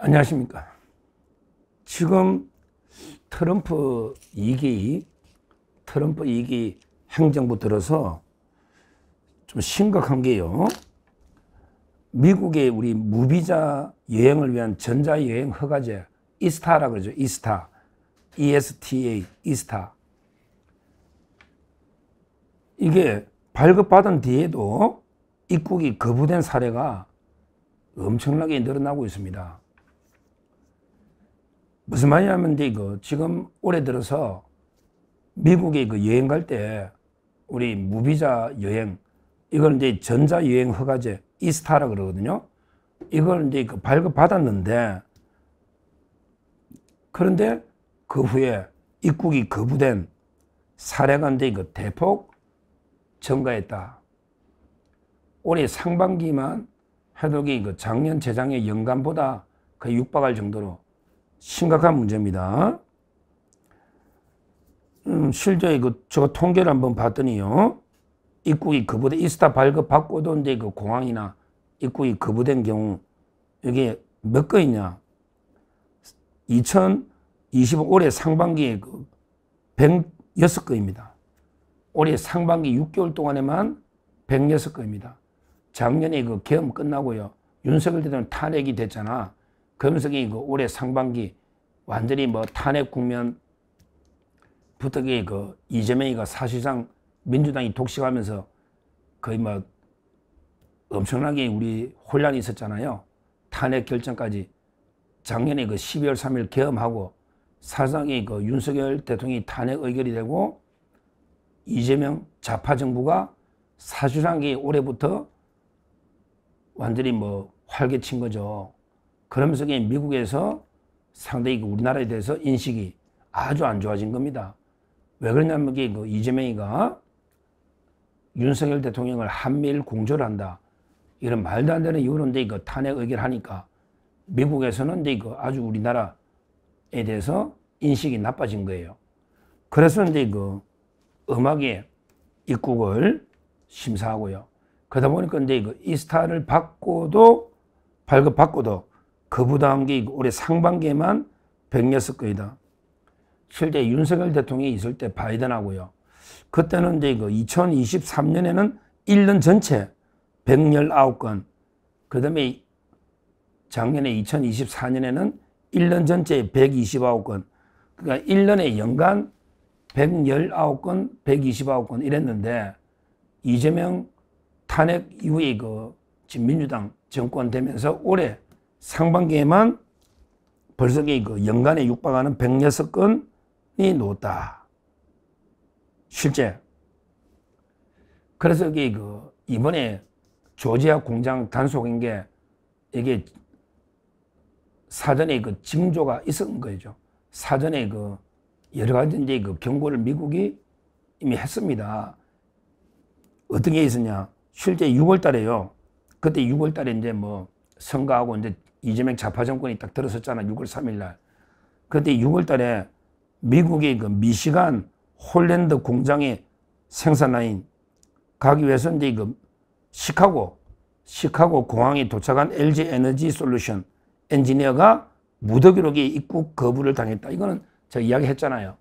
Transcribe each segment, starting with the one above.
안녕하십니까. 지금 트럼프 2기 행정부 들어서 좀 심각한 게요. 미국의 우리 무비자 여행을 위한 전자여행 허가제, 이스타라 그러죠. 이스타. ESTA, 이스타. 이게 발급받은 뒤에도 입국이 거부된 사례가 엄청나게 늘어나고 있습니다. 무슨 말이냐면 지금 올해 들어서 미국에 여행 갈 때 우리 무비자 여행, 이걸 이제 전자여행 허가제, 이스타라 그러거든요. 이걸 이제 발급받았는데, 그런데 그 후에 입국이 거부된 사례가 이제 대폭 증가했다. 올해 상반기만 해도 작년 재작년 연간보다 거의 육박할 정도로 심각한 문제입니다. 실제 제가 통계를 한번 봤더니요. 입국이 거부된, 이스타 발급받고도 이제 공항이나 입국이 거부된 경우, 이게 몇 건이냐. 2025 올해 상반기에 106건입니다. 올해 상반기 6개월 동안에만 106건입니다. 작년에 계엄 끝나고요. 윤석열 대통령 탄핵이 됐잖아. 그러면서 올해 상반기 완전히 탄핵 국면부터 이재명이가 사실상 민주당이 독식하면서 거의 엄청나게 우리 혼란이 있었잖아요. 탄핵 결정까지. 작년에 12월 3일 계엄하고 사실상 윤석열 대통령이 탄핵 의결이 되고 이재명 좌파 정부가 사실상 올해부터 완전히 활개친 거죠. 그러면서 미국에서 상당히 우리나라에 대해서 인식이 아주 안 좋아진 겁니다. 왜 그러냐면 이재명이가 윤석열 대통령을 한미일 공조를 한다. 이런 말도 안 되는 이유로 탄핵 의결하니까 미국에서는 아주 우리나라에 대해서 인식이 나빠진 거예요. 그래서 엄하게 입국을 심사하고요. 그러다 보니까 이스타를 발급받고도 거부당한 게 올해 상반기에만 106건이다. 실제 윤석열 대통령이 있을 때 바이든하고요. 그때는 2023년에는 1년 전체 119건, 그 다음에 작년에 2024년에는 1년 전체 129건, 그러니까 1년에 연간 119건, 129건 이랬는데, 이재명 탄핵 이후에 지금 민주당 정권 되면서 올해 상반기에만 벌써 연간에 육박하는 106건이 놓았다. 실제. 그래서 이번에 조지아 공장 단속인 게 이게 사전에 징조가 있었던 거죠. 사전에 여러 가지 이제 경고를 미국이 이미 했습니다. 어떤 게 있었냐. 실제 6월 달에요. 그때 6월 달에 이제 선거하고 이제 이재명 좌파 정권이 딱 들어섰잖아. 6월 3일 날. 그때 6월 달에 미국의 미시간 홀랜드 공장의 생산 라인 가기 위해서 이제 시카고 공항에 도착한 LG 에너지 솔루션 엔지니어가 무더기로 입국 거부를 당했다. 이거는 제가 이야기했잖아요.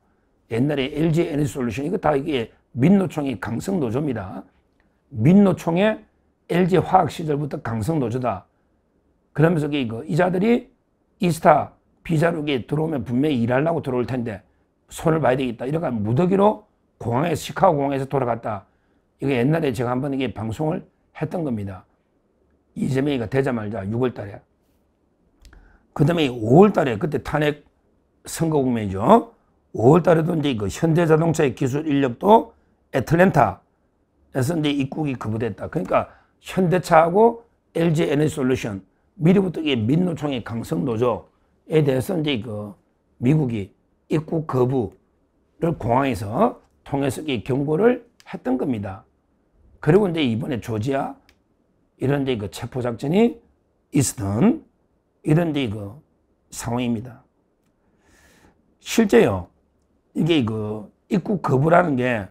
옛날에 LG 에너지 솔루션 이거 다 이게 민노총의 강성 노조입니다. 민노총의 LG 화학 시절부터 강성 노조다. 그러면서 이자들이 이스타 비자로 들어오면 분명히 일하려고 들어올 텐데 손을 봐야 되겠다. 이렇게 무더기로 시카고 공항에서 돌아갔다. 이거 옛날에 제가 한번 이게 방송을 했던 겁니다. 이재명이가 되자마자 6월 달에. 그 다음에 5월 달에 그때 탄핵 선거 국면이죠. 5월 달에도 이제 현대자동차의 기술 인력도 애틀랜타에서 이제 입국이 거부됐다. 그러니까 현대차하고 LG 에너지 솔루션 미리부터 민노총의 강성 노조에 대해서 이제 미국이 입국 거부를 공항에서 통해서 경고를 했던 겁니다. 그리고 이제 이번에 조지아 이런 데 체포 작전이 있었던 이런 데 상황입니다. 실제요. 이게 입국 거부라는 게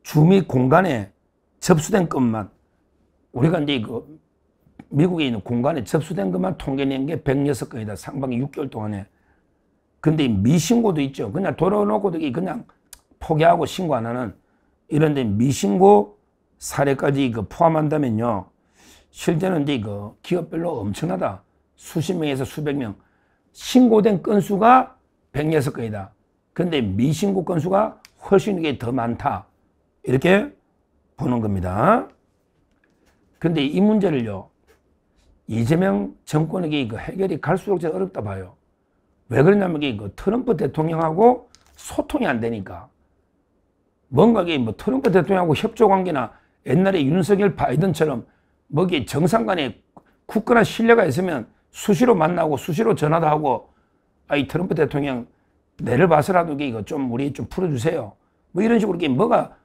주 및 공간에 접수된 것만 우리가 이제 미국에 있는 공간에 접수된 것만 통계낸 게 106건이다. 상반기 6개월 동안에. 근데 미신고도 있죠. 그냥 돌아놓고도 그냥 포기하고 신고 안 하는 이런데 미신고 사례까지 포함한다면요. 실제는 이제 기업별로 엄청나다. 수십 명에서 수백 명. 신고된 건수가 106건이다. 근데 미신고 건수가 훨씬 이게 더 많다. 이렇게 보는 겁니다. 근데 이 문제를요. 이재명 정권에게 해결이 갈수록 제가 어렵다 봐요. 왜 그러냐면 트럼프 대통령하고 소통이 안 되니까. 뭔가 트럼프 대통령하고 협조 관계나 옛날에 윤석열 바이든처럼 정상 간에 굳건한 신뢰가 있으면 수시로 만나고 수시로 전화도 하고 이 트럼프 대통령 내를 봐서라도 이거 좀 우리 좀 풀어주세요. 이런 식으로 뭐가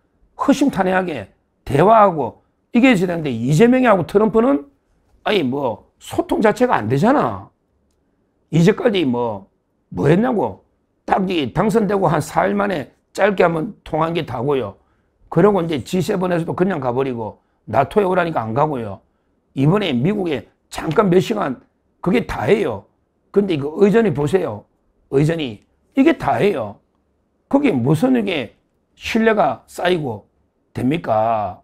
허심탄회하게 대화하고 이게 있어야 되는데 이재명하고 트럼프는 소통 자체가 안 되잖아. 이제까지 뭐 했냐고. 딱 당선되고 한 4일 만에 짧게 한번 통한 게 다고요. 그러고 이제 G7에서도 그냥 가버리고 나토에 오라니까 안 가고요. 이번에 미국에 잠깐 몇 시간 그게 다예요. 근데 이거 의전이 보세요. 의전이 이게 다예요. 그게 무슨 이게 신뢰가 쌓이고 됩니까?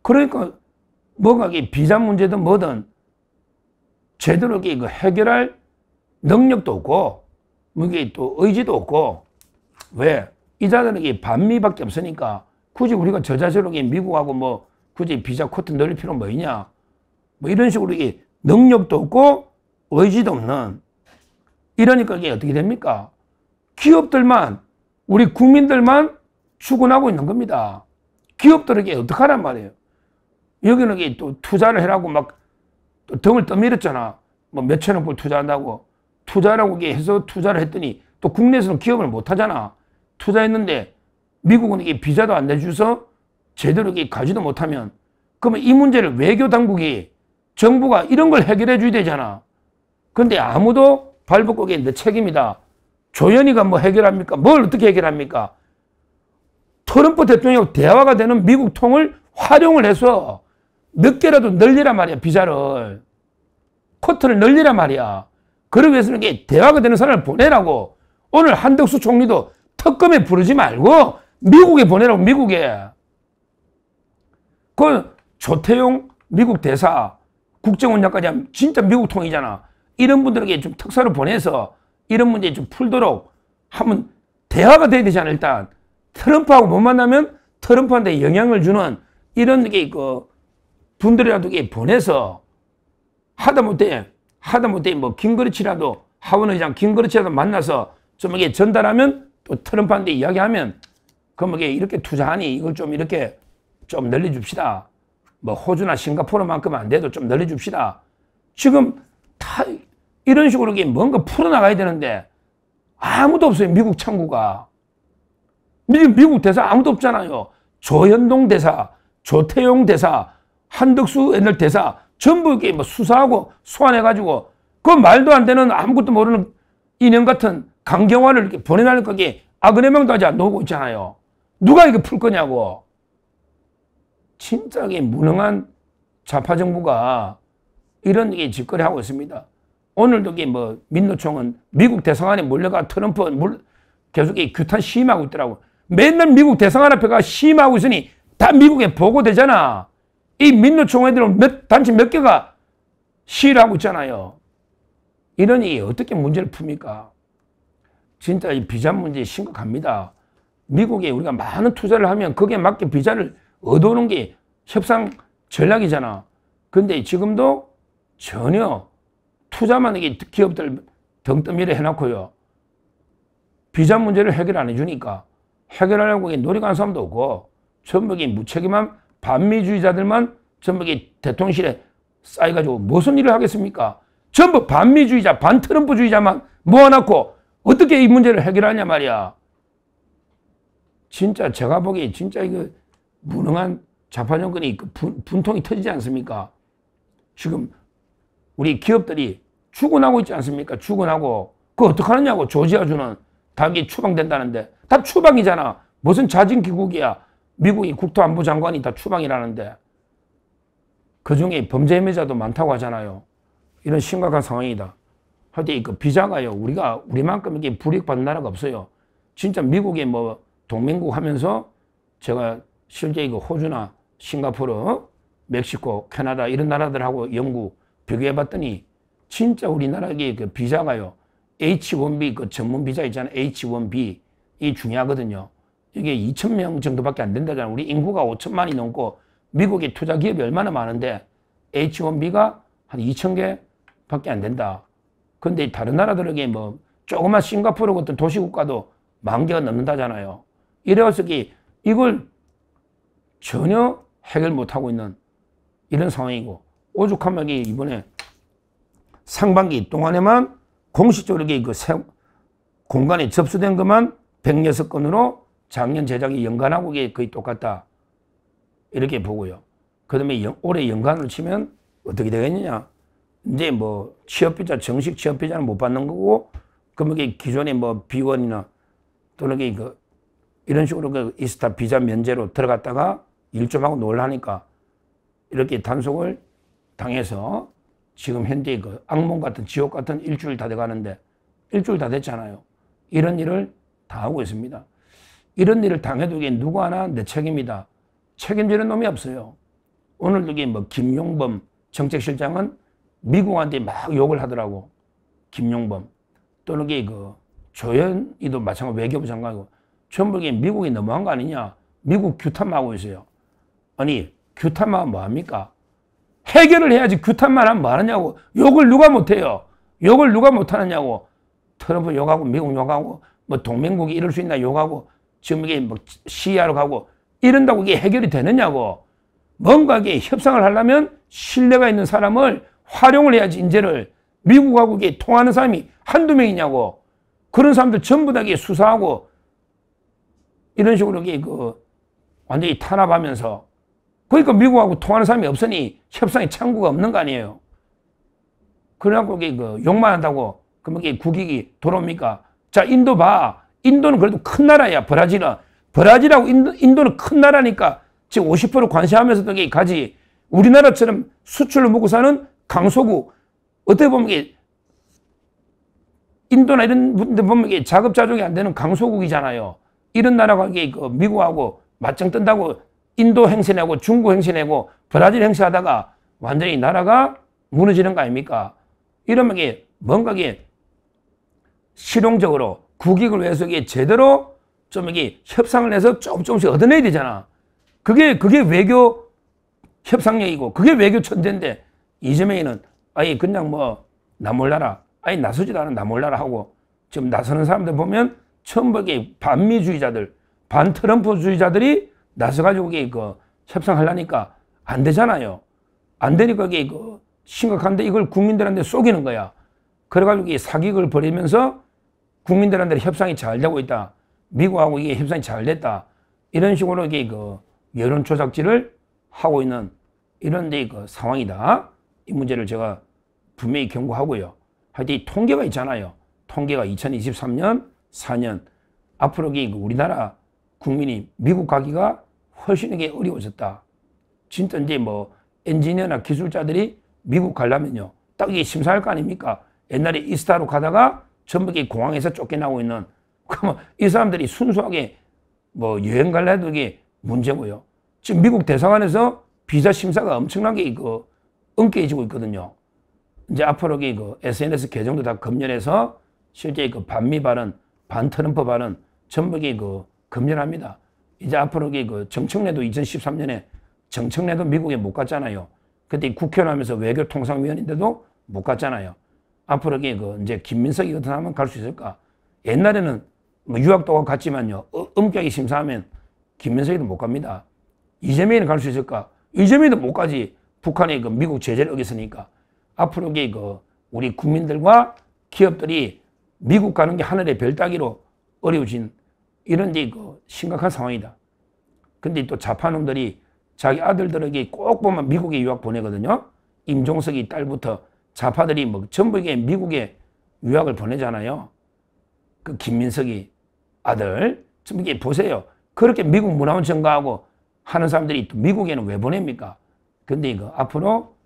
그러니까 뭐가 비자 문제든 뭐든 제대로 해결할 능력도 없고 이게 또 의지도 없고 왜? 이 자들은 반미밖에 없으니까 굳이 우리가 저 자세로 미국하고 굳이 비자 코트 늘릴 필요는 뭐 있냐? 이런 식으로 능력도 없고 의지도 없는 이러니까 이게 어떻게 됩니까? 기업들만 우리 국민들만 죽어나고 있는 겁니다. 기업들에게 어떡하란 말이에요. 여기는 또 투자를 해라고 또 등을 떠밀었잖아. 몇천억 불 투자한다고. 투자라고 해서 투자를 했더니 또 국내에서는 기업을 못 하잖아. 투자했는데 미국은 비자도 안 내주서 제대로 가지도 못하면 그러면 이 문제를 외교 당국이 정부가 이런 걸 해결해 줘야 되잖아. 근데 아무도 발벗고 내 책임이다. 조현이가 해결합니까? 뭘 어떻게 해결합니까? 트럼프 대통령하고 대화가 되는 미국 통을 활용을 해서 몇 개라도 늘리란 말이야. 비자를. 코트를 늘리란 말이야. 그러기 위해서는 대화가 되는 사람을 보내라고. 오늘 한덕수 총리도 특검에 부르지 말고 미국에 보내라고. 미국에. 그 조태용 미국 대사 국정원장까지 하면 진짜 미국 통이잖아. 이런 분들에게 좀 특사를 보내서 이런 문제 좀 풀도록 하면 대화가 돼야 되잖아. 일단 트럼프하고 못 만나면 트럼프한테 영향을 주는 이런 분들이라도 보내서 하다못해 김거리치라도 하원 의장 김거리치라도 만나서 좀 이게 전달하면 또 트럼프한테 이야기하면 그럼 이렇게 투자하니 이걸 좀 이렇게 좀 늘려줍시다. 호주나 싱가포르만큼은 안 돼도 좀 늘려줍시다. 지금 다 이런 식으로 뭔가 풀어나가야 되는데 아무도 없어요. 미국 창구가. 미국 대사 아무도 없잖아요. 조현동 대사, 조태용 대사, 한덕수 옛날 대사 전부 이렇게 수사하고 소환해가지고 그 말도 안 되는 아무것도 모르는 인형 같은 강경화를 이렇게 보내라니까 아그네명도 하지 않고 있잖아요. 누가 이거 풀 거냐고. 진짜 무능한 좌파 정부가 이런 짓거리 하고 있습니다. 오늘도 민노총은 미국 대사관에 몰려가 트럼프 계속 규탄 시임하고 있더라고. 맨날 미국 대사관 앞에 가 시임하고 있으니 다 미국에 보고되잖아. 이 민노총 애들은 단체 몇 개가 시위를 하고 있잖아요. 이러니 어떻게 문제를 풉니까? 진짜 이 비자 문제 심각합니다. 미국에 우리가 많은 투자를 하면 거기에 맞게 비자를 얻어오는 게 협상 전략이잖아. 근데 지금도 전혀 투자만 기업들 등 떠밀어 해놓고요. 비자 문제를 해결 안 해주니까 해결하려고 노력하는 사람도 없고 전부 무책임한 반미주의자들만 전부 대통령실에 쌓여가지고 무슨 일을 하겠습니까? 전부 반미주의자, 반트럼프주의자만 모아놓고 어떻게 이 문제를 해결하냐 말이야. 진짜 제가 보기에 진짜 이거 무능한 좌파 정권이 분통이 터지지 않습니까? 지금 우리 기업들이 죽어나고 있지 않습니까? 죽어나고. 그거 어떡하느냐고. 조지아주는 다 이게 추방된다는데. 다 추방이잖아. 무슨 자진귀국이야. 미국이 국토안보장관이 다 추방이라는데. 그중에 범죄 혐의자도 많다고 하잖아요. 이런 심각한 상황이다. 하여튼 그 비자가요, 우리만큼 이게 불이익받는 나라가 없어요. 진짜 미국의 뭐 동맹국 하면서 제가 실제 그 호주나 싱가포르, 멕시코, 캐나다 이런 나라들하고 영국 비교해 봤더니 진짜 우리나라의 그 비자가요, H1B 그 전문 비자 있잖아요. H1B 이 중요하거든요. 이게 2,000명 정도밖에 안 된다잖아요. 우리 인구가 5천만이 넘고 미국의 투자 기업이 얼마나 많은데 H1B가 한 2,000개 밖에 안 된다. 근데 다른 나라들에게 뭐 조그만 싱가포르 같은 도시국가도 10,000개가 넘는다잖아요. 이래서 이걸 전혀 해결 못하고 있는 이런 상황이고, 오죽하면 이번에 상반기 동안에만 공식적으로 그 공간에 접수된 것만 106건으로 작년 제작이 연간하고 거의 똑같다. 이렇게 보고요. 그 다음에 올해 연간으로 치면 어떻게 되겠느냐. 이제 뭐 취업비자, 정식 취업비자는 못 받는 거고, 그러면 기존에 뭐 B1이나 또는 이런 식으로 그 이스타 비자 면제로 들어갔다가 일 좀 하고 놀라니까 이렇게 단속을 당해서 지금 현재 그 악몽 같은 지옥 같은 일주일 다 돼가는데 일주일 다 됐잖아요. 이런 일을 다 하고 있습니다. 이런 일을 당해도 이게 누구 하나 내 책임이다. 책임지는 놈이 없어요. 오늘도 뭐 김용범 정책실장은 미국한테 막 욕을 하더라고. 김용범. 또는 그 조현이도 마찬가지로 외교부 장관이고 전부 미국이 너무한 거 아니냐. 미국 규탄하고 있어요. 아니 규탄만 뭐합니까? 해결을 해야지 규탄만 하면 뭐하느냐고. 욕을 누가 못해요. 욕을 누가 못하느냐고. 트럼프 욕하고 미국 욕하고 뭐 동맹국이 이럴 수 있나 욕하고 지금 이게 뭐 시위하러 가고 이런다고 이게 해결이 되느냐고. 뭔가 이게 협상을 하려면 신뢰가 있는 사람을 활용을 해야지. 인재를 미국하고 이게 통하는 사람이 한두 명이냐고. 그런 사람들 전부 다 이게 수사하고 이런 식으로 이게 완전히 탄압하면서, 그러니까 미국하고 통하는 사람이 없으니 협상의 창구가 없는 거 아니에요. 그래갖고 이게 욕만 한다고 그러면 이게 국익이 돌아옵니까? 자, 인도 봐. 인도는 그래도 큰 나라야. 브라질하고 인도는 큰 나라니까 지금 50% 관세하면서도 이게 가지. 우리나라처럼 수출을 먹고 사는 강소국, 어떻게 보면 이게 인도나 이런 분들 보면 이게 자급자족이 안 되는 강소국이잖아요. 이런 나라가 이게 미국하고 맞짱 뜬다고 인도 행세내고 중국 행세내고 브라질 행세하다가 완전히 나라가 무너지는 거 아닙니까? 이러면 이게 뭔가 이게 실용적으로 국익을 위해서 이게 제대로 좀 이게 협상을 해서 조금씩 얻어내야 되잖아. 그게 외교 협상력이고 그게 외교 천재인데 이재명이는 아예 그냥 뭐 나 몰라라. 아예 나서지도 않은 나 몰라라 하고 지금 나서는 사람들 보면 전부 이게 반미주의자들, 반트럼프주의자들이 나서가지고 이게 협상하려니까 안 되잖아요. 안 되니까 이게 심각한데 이걸 국민들한테 쏘기는 거야. 그래가지고 이게 사기극을 벌이면서 국민들한테 협상이 잘 되고 있다. 미국하고 이게 협상이 잘 됐다. 이런 식으로 이게 여론 조작질을 하고 있는 이런 데 상황이다. 이 문제를 제가 분명히 경고하고요. 하여튼 이 통계가 있잖아요. 통계가 2023년, 4년 앞으로 우리나라 국민이 미국 가기가 훨씬 이게 어려워졌다. 진짜 이제 뭐 엔지니어나 기술자들이 미국 가려면요, 딱 이게 심사할 거 아닙니까? 옛날에 이스타로 가다가 전부 공항에서 쫓겨나고 있는, 그러면 이 사람들이 순수하게 뭐 여행 갈라 해도 이게 문제고요. 지금 미국 대사관에서 비자 심사가 엄청나게 엄격해지고 있거든요. 이제 앞으로 SNS 계정도 다 검열해서 실제 반미 발언, 반트럼프 발언 전부 검열합니다. 이제 앞으로 정청래도 2013년에 정청래도 미국에 못 갔잖아요. 그때 국회의원 하면서 외교통상위원인데도 못 갔잖아요. 앞으로 이제 김민석이 같은 사람은 갈 수 있을까? 옛날에는 뭐 유학도 갔지만요, 엄격하게 심사하면 김민석이도 못 갑니다. 이재명이는 갈 수 있을까? 이재명이도 못 가지. 북한의 미국 제재를 어겼으니까. 앞으로 우리 국민들과 기업들이 미국 가는 게 하늘의 별 따기로 어려워진 이런 심각한 상황이다. 근데 또 좌파놈들이 자기 아들들에게 꼭 보면 미국에 유학 보내거든요. 임종석이 딸부터 좌파들이 뭐 전부 미국에 유학을 보내잖아요. 그 김민석이 아들. 좀 이게 보세요. 그렇게 미국 문화원 증가하고 하는 사람들이 또 미국에는 왜 보냅니까? 근데 이거 앞으로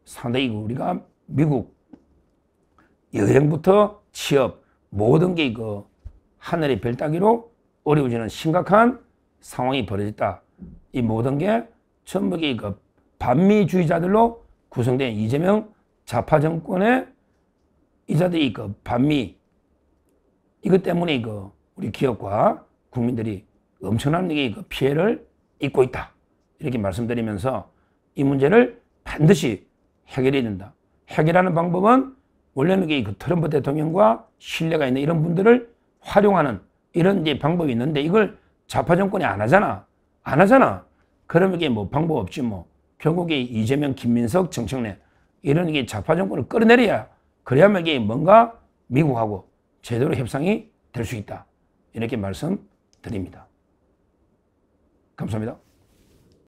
상당히 우리가 미국 여행부터 취업 모든 게 이거 하늘의 별 따기로 어려워지는 심각한 상황이 벌어졌다. 이 모든 게 전부 이거 반미주의자들로 구성된 이재명 좌파 정권의 이자들이 그 반미 이것 때문에 이거 우리 기업과 국민들이 엄청난 피해를 입고 있다. 이렇게 말씀드리면서 이 문제를 반드시 해결해야 된다. 해결하는 방법은 원래는 그 트럼프 대통령과 신뢰가 있는 이런 분들을 활용하는 이런 이제 방법이 있는데 이걸 좌파 정권이 안 하잖아. 안 하잖아. 그러면 이게 뭐 방법 없지 뭐. 결국에 이재명, 김민석, 정청래 이런 게 좌파 정권을 끌어내려야 그래야만 이게 뭔가 미국하고 제대로 협상이 될 수 있다. 이렇게 말씀드립니다. 감사합니다.